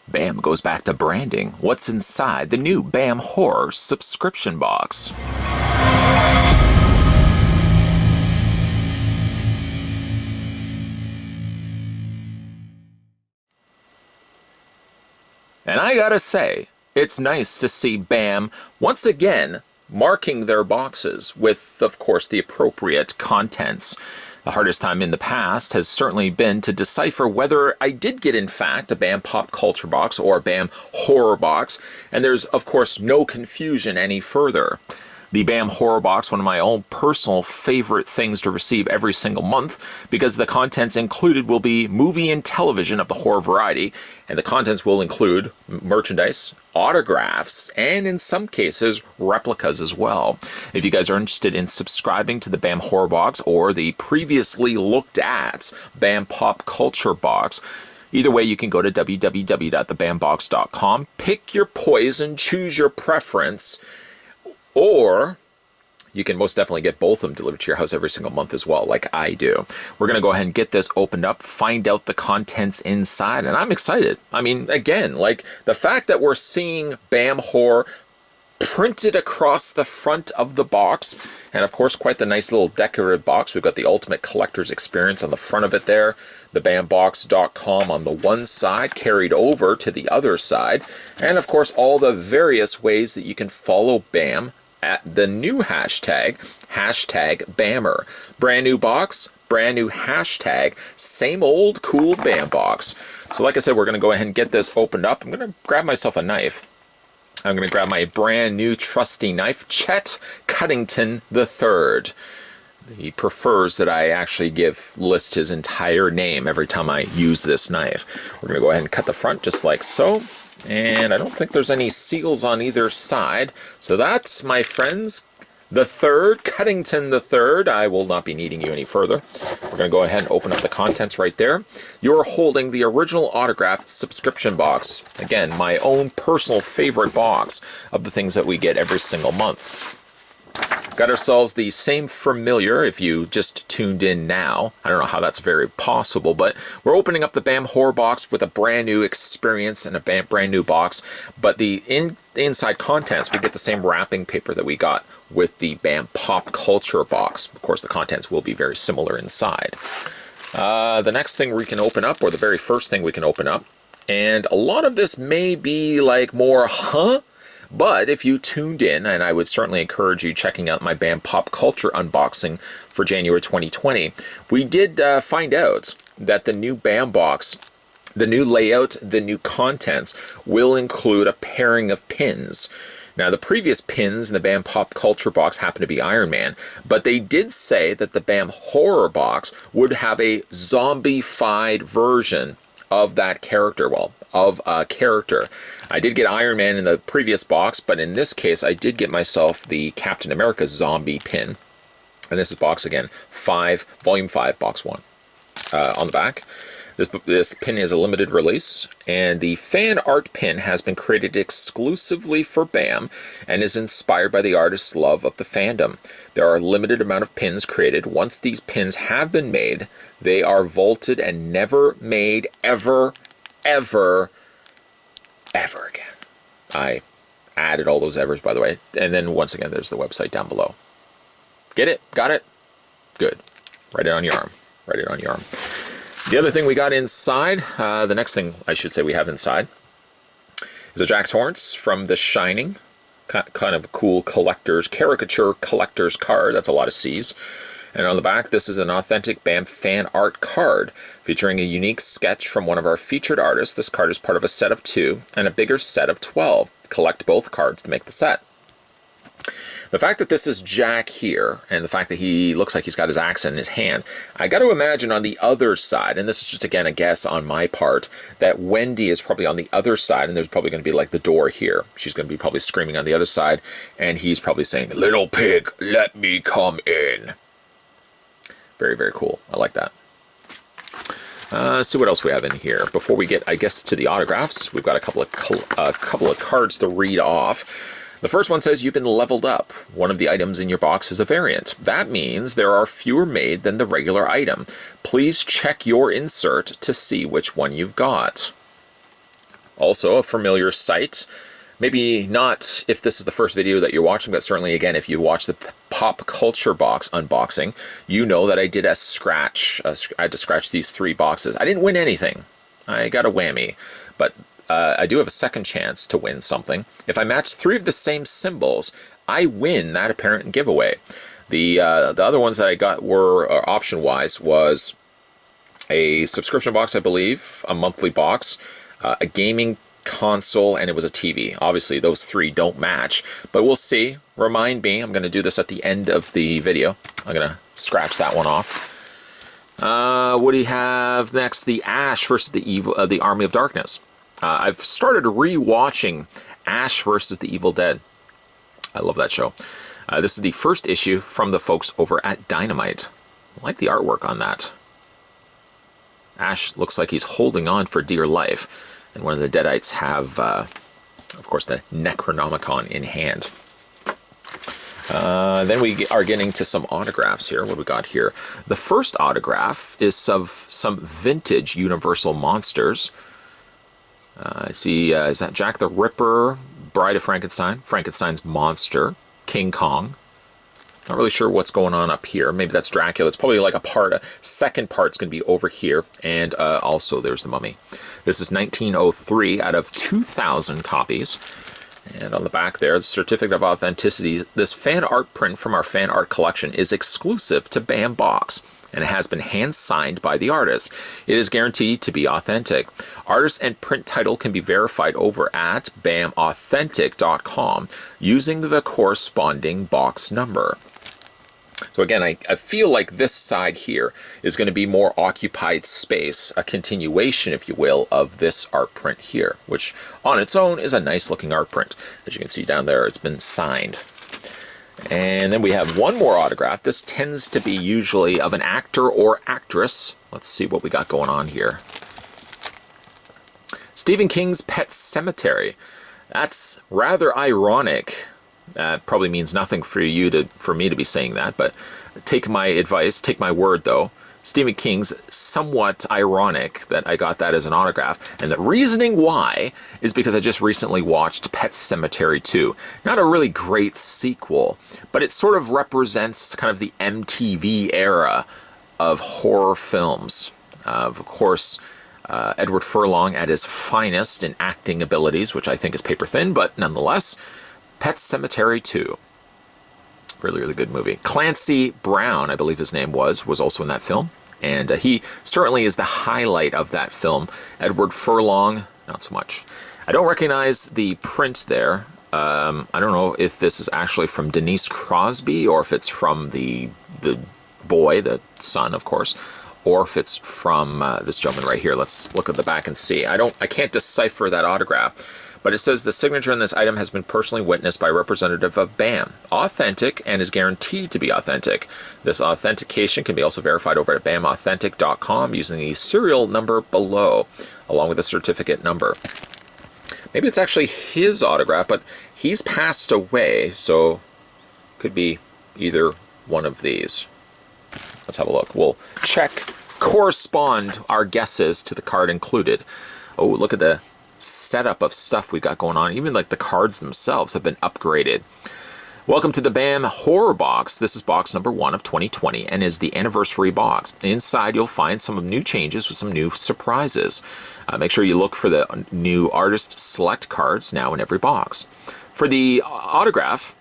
Bam goes back to branding. What's inside the new Bam Horror subscription box? And I gotta say, it's nice to see Bam once again marking their boxes with, of course, the appropriate contents. The hardest time in the past has certainly been to decipher whether I did get, in fact, a BAM pop culture box or a BAM horror box, and there's, of course, no confusion any further. The BAM Horror Box, one of my own personal favorite things to receive every single month, because the contents included will be movie and television of the horror variety, and the contents will include merchandise, autographs, and in some cases, replicas as well. If you guys are interested in subscribing to the BAM Horror Box or the previously looked at BAM Pop Culture Box, either way, you can go to www.thebambox.com, pick your poison, choose your preference, or you can most definitely get both of them delivered to your house every single month as well, like I do. We're going to go ahead and get this opened up, find out the contents inside, and I'm excited. I mean, again, like the fact that we're seeing BAM Horror printed across the front of the box, and of course, quite the nice little decorative box. We've got the Ultimate Collector's Experience on the front of it there, the bambox.com on the one side, carried over to the other side, and of course, all the various ways that you can follow BAM at the new hashtag, hashtag Bammer. Brand new box, brand new hashtag, same old cool BAM box. So like I said, we're going to go ahead and get this opened up. I'm going to grab myself a knife. I'm going to grab my brand new trusty knife, Chet Cuddington III. He prefers that I actually list his entire name every time I use this knife. We're going to go ahead and cut the front just like so. And I don't think there's any seals on either side. So that's, my friends, the third, Cuddington the Third. I will not be needing you any further. We're going to go ahead and open up the contents right there. You're holding the original autographed subscription box. Again, my own personal favorite box of the things that we get every single month. Got ourselves the same familiar, if you just tuned in now. I don't know how that's very possible, but we're opening up the BAM Horror Box with a brand new experience and a brand new box. But the inside contents, we get the same wrapping paper that we got with the BAM Pop Culture Box. Of course, the contents will be very similar inside. The next thing we can open up, or the very first thing we can open up, and a lot of this may be like more, but if you tuned in, and I would certainly encourage you checking out my BAM Pop Culture unboxing for January 2020, we did find out that the new BAM box, the new layout, the new contents will include a pairing of pins. Now, the previous pins in the BAM Pop Culture box happen to be Iron Man, but they did say that the BAM Horror box would have a zombie-fied version of that character, of a character. I did get Iron Man in the previous box, but in this case, I did get myself the Captain America zombie pin. And this is box again, volume 5, box 1. On the back, this pin is a limited release, and the fan art pin has been created exclusively for BAM and is inspired by the artist's love of the fandom. There are a limited amount of pins created. Once these pins have been made, they are vaulted and never made ever again. I added all those evers, by the way. And then once again, there's the website down below. Get it? Got it? Good. Write it on your arm. Write it on your arm. The other thing we got inside, the next thing I should say we have inside, is a Jack Torrance from The Shining. Kind of a cool caricature collector's card. That's a lot of C's. And on the back, this is an authentic BAM fan art card featuring a unique sketch from one of our featured artists. This card is part of a set of 2 and a bigger set of 12. Collect both cards to make the set. The fact that this is Jack here, and the fact that he looks like he's got his axe in his hand, I got to imagine on the other side, and this is just again a guess on my part, that Wendy is probably on the other side, and there's probably going to be like the door here. She's going to be probably screaming on the other side, and he's probably saying, "Little pig, let me come in." Very, very cool. I like that. Let's see what else we have in here. Before we get, I guess, to the autographs, we've got a couple of cards to read off. The first one says, "You've been leveled up. One of the items in your box is a variant. That means there are fewer made than the regular item. Please check your insert to see which one you've got." Also a familiar sight. Maybe not if this is the first video that you're watching, but certainly, again, if you watch the pop culture box unboxing, you know that I did a scratch. I had to scratch these 3 boxes. I didn't win anything. I got a whammy. But I do have a second chance to win something. If I match 3 of the same symbols, I win that apparent giveaway. The other ones that I got were, option-wise, was a subscription box, I believe, a monthly box, a gaming console, and it was a TV. Obviously, those 3 don't match, but we'll see. Remind me. I'm going to do this at the end of the video. I'm going to scratch that one off. What do you have next? The Ash versus the Army of Darkness. I've started re-watching Ash versus the Evil Dead. I love that show. This is the first issue from the folks over at Dynamite. I like the artwork on that. Ash looks like he's holding on for dear life. And one of the Deadites have, of course, the Necronomicon in hand. Then we are getting to some autographs here. What do we got here? The first autograph is of some vintage Universal monsters. I see, is that Jack the Ripper, Bride of Frankenstein, Frankenstein's monster, King Kong. Not really sure what's going on up here. Maybe that's Dracula. It's probably like a second part's going to be over here. And also there's the Mummy. This is 1903 out of 2,000 copies. And on the back there, the certificate of authenticity. This fan art print from our fan art collection is exclusive to BAM Box, and it has been hand-signed by the artist. It is guaranteed to be authentic. Artist and print title can be verified over at BAMAuthentic.com using the corresponding box number. So again, I feel like this side here is going to be more occupied space, a continuation, if you will, of this art print here, which on its own is a nice looking art print. As you can see down there, it's been signed. And then we have one more autograph. This tends to be usually of an actor or actress. Let's see what we got going on here. Stephen King's Pet Sematary. That's rather ironic. Probably means nothing for me to be saying that, but take my advice, take my word though. Stephen King's somewhat ironic that I got that as an autograph, and the reasoning why is because I just recently watched Pet Sematary 2. Not a really great sequel, but it sort of represents kind of the MTV era of horror films. Of course, Edward Furlong at his finest in acting abilities, which I think is paper thin, but nonetheless, Pet Sematary 2. Really, really good movie. Clancy Brown, I believe his name was also in that film. And he certainly is the highlight of that film. Edward Furlong, not so much. I don't recognize the print there. I don't know if this is actually from Denise Crosby or if it's from the boy, the son, of course, or if it's from this gentleman right here. Let's look at the back and see. I can't decipher that autograph. But it says the signature in this item has been personally witnessed by a representative of BAM. Authentic and is guaranteed to be authentic. This authentication can be also verified over at BAMAuthentic.com using the serial number below, along with the certificate number. Maybe it's actually his autograph, but he's passed away, so could be either one of these. Let's have a look. We'll correspond our guesses to the card included. Oh, look at the setup of stuff we got going on. Even like the cards themselves have been upgraded. Welcome to the BAM Horror Box. This is box number 1 of 2020 and is the anniversary box. Inside you'll find some new changes with some new surprises. Make sure you look for the new artist select cards now in every box. For the autograph,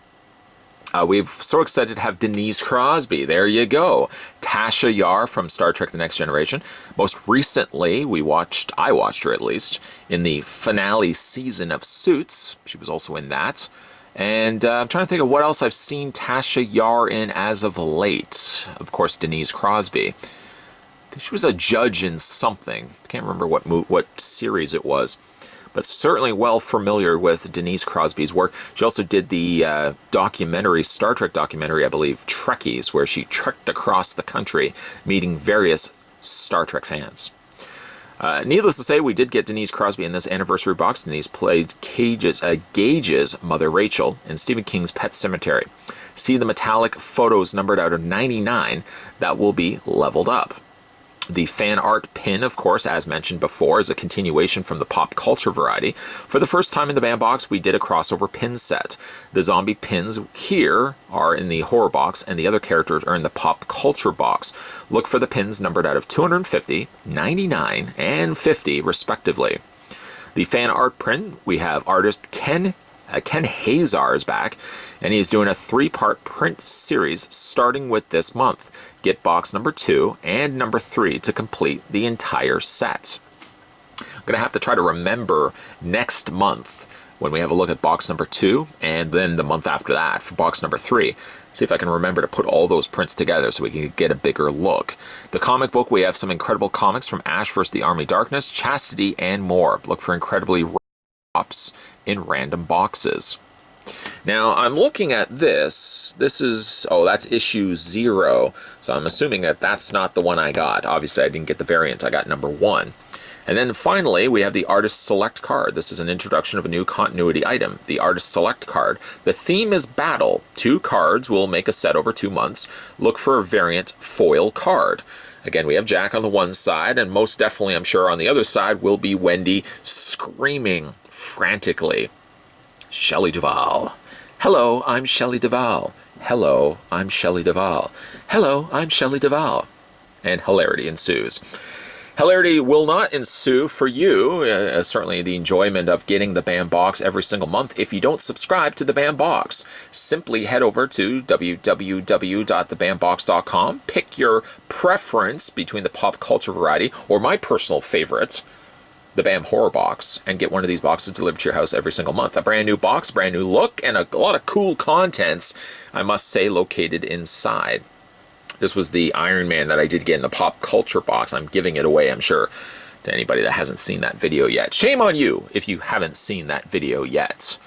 we're so excited to have Denise Crosby. There you go. Tasha Yar from Star Trek The Next Generation. Most recently, I watched her at least, in the finale season of Suits. She was also in that. And I'm trying to think of what else I've seen Tasha Yar in as of late. Of course, Denise Crosby. I think she was a judge in something. I can't remember what series it was. But certainly well familiar with Denise Crosby's work. She also did the documentary, Star Trek documentary, I believe, Trekkies, where she trekked across the country meeting various Star Trek fans. Needless to say, we did get Denise Crosby in this anniversary box. Denise played Gage's mother, Rachel, in Stephen King's Pet Sematary. See the metallic photos numbered out of 99 that will be leveled up. The fan art pin, of course, as mentioned before, is a continuation from the pop culture variety. For the first time in the BAM box, we did a crossover pin set. The zombie pins here are in the horror box, and the other characters are in the pop culture box. Look for the pins numbered out of 250, 99, and 50, respectively. The fan art print, we have artist Ken Hazar is back, and he's doing a 3-part print series starting with this month. Get box number 2 and number 3 to complete the entire set. I'm going to have to try to remember next month when we have a look at box number 2, and then the month after that for box number 3. See if I can remember to put all those prints together so we can get a bigger look. The comic book, we have some incredible comics from Ash vs. the Army Darkness, Chastity, and more. Look for incredibly drops in random boxes. Now, I'm looking at this. This is, oh, that's issue 0. So I'm assuming that that's not the one I got. Obviously, I didn't get the variant. I got number 1. And then finally, we have the Artist Select card. This is an introduction of a new continuity item, the Artist Select card. The theme is battle. 2 cards will make a set over 2 months. Look for a variant foil card. Again, we have Jack on the one side, and most definitely, I'm sure, on the other side will be Wendy screaming frantically. Shelley Duvall. Hello, I'm Shelley Duvall. Hello, I'm Shelley Duvall. Hello, I'm Shelley Duvall. And hilarity ensues. Hilarity will not ensue for you, certainly the enjoyment of getting the BAM box every single month, if you don't subscribe to the BAM box. Simply head over to www.thebambox.com, pick your preference between the pop culture variety or my personal favorite, the BAM horror box, and get one of these boxes delivered to your house every single month. A brand new box, brand new look, and a lot of cool contents, I must say, located inside. This was the Iron Man that I did get in the pop culture box. I'm giving it away, I'm sure, to anybody that hasn't seen that video yet. Shame on you if you haven't seen that video yet.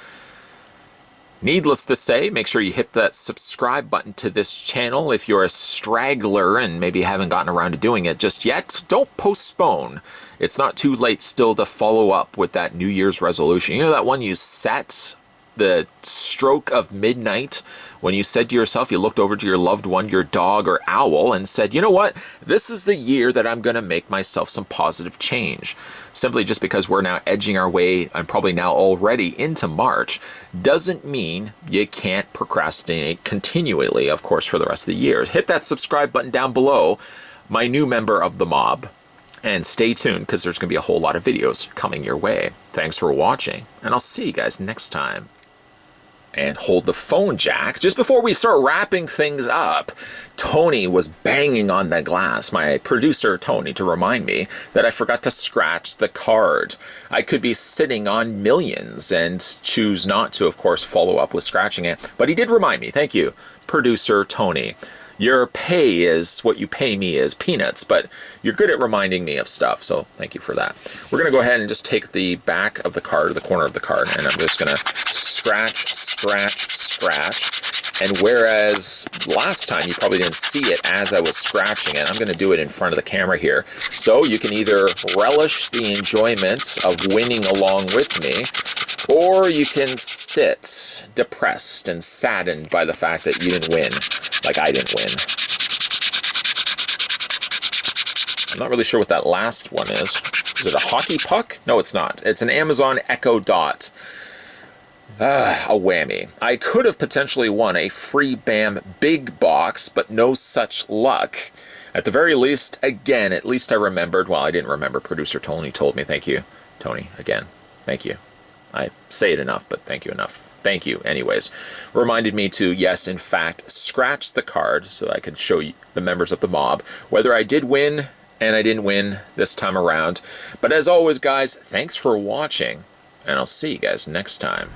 Needless to say, make sure you hit that subscribe button to this channel. If you're a straggler and maybe haven't gotten around to doing it just yet, don't postpone. It's not too late still to follow up with that New Year's resolution. You know that one you set the stroke of midnight when you said to yourself, you looked over to your loved one, your dog or owl, and said, you know what, this is the year that I'm going to make myself some positive change. Simply just because we're now edging our way, and probably now already into March, doesn't mean you can't procrastinate continually, of course, for the rest of the year. Hit that subscribe button down below, my new member of the mob, and stay tuned because there's going to be a whole lot of videos coming your way. Thanks for watching, and I'll see you guys next time. And hold the phone, Jack. Just before we start wrapping things up, Tony was banging on the glass, my producer Tony, to remind me that I forgot to scratch the card. I could be sitting on millions and choose not to, of course, follow up with scratching it. But he did remind me. Thank you, producer Tony. Your pay is what you pay me is peanuts, but you're good at reminding me of stuff, so thank you for that. We're going to go ahead and just take the back of the card, the corner of the card, and I'm just going to scratch, scratch, scratch. And whereas last time you probably didn't see it as I was scratching it, I'm going to do it in front of the camera here. So you can either relish the enjoyment of winning along with me, or you can sit depressed and saddened by the fact that you didn't win, like I didn't win. I'm not really sure what that last one is. Is it a hockey puck? No, it's not. It's an Amazon Echo Dot. A whammy. I could have potentially won a free BAM big box, but no such luck. At the very least, again, at least I remembered. Well, I didn't remember. Producer Tony told me. Thank you, Tony, again. Thank you. I say it enough, but thank you enough. Thank you, anyways. Reminded me to, yes, in fact, scratch the card so I could show you, the members of the mob, whether I did win and I didn't win this time around. But as always, guys, thanks for watching, and I'll see you guys next time.